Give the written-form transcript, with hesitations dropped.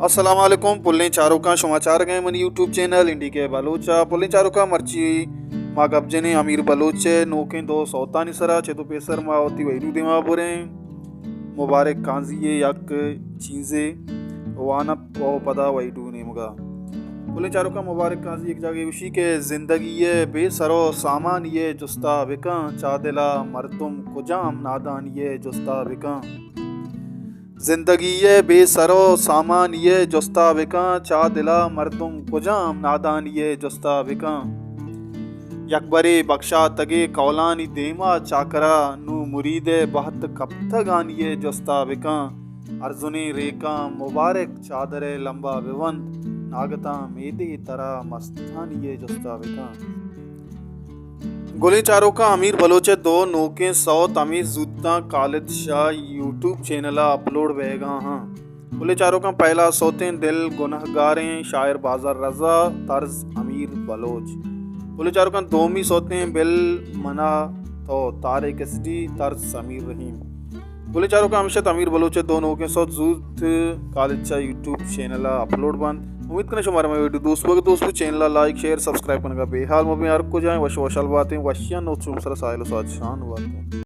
अस्सलाम वालेकुम। पुल्लें चारों का समाचार गए मन यूट्यूब चैनल इंडी के बलोचा पुल्लें चारों का मर्ची मा गब्जने अमीर बलोचे नोके दो सौता निसरा चेतु पेसर मा होती वही दिमा बुरे मुबारक कांजिए यक चीज़े वानप वो पदा वही डूने मुगा पुल्लें चारों का मुबारक कांजी एक जागे उसी के जिंदगी ये बेसरो सामान ये जुस्ता बिका चादिला मरतुम कुजाम नादान ये जुस्ता बिका जिंदगी ये बेसरो सामान ये जुस्ता बिका चा दिला मर्दुम कुजाम नादान ये जुस्ता बिका यकबरे बख्शा तगे कौलानी देमा चाकरा नु मुरीदे बहत कप्तगान ये जुस्ता बिका अर्जुनी रेका मुबारक चादरे लंबा विवंत नागता मेदी तरा मस्तान ये जुस्ता बिका गोली चारों का अमीर बलोचे दो नोके सौ तमीज जूता Khalid Shah YouTube channel upload वेगा हाँ गोली चारों का पहला सोते दिल गुनहगारें शायर बाजार रजा तर्ज अमीर बलोच गोली चारों का दोमी सोते बिल मना तो तारे किसडी तर्ज समीर रहीम गोली चारों का अमशत अमीर बलोचे दो नोके सौ जूत Khalid Shah YouTube channel upload बंद उम्मीद करने हमारे में वीडियो दोस्तों चैनल लाइक शेयर सब्सक्राइब करने का बेहाल मुझे यार को जाए वश वशल बातें वशिया नोट सरा साहिल साथ शान बातें।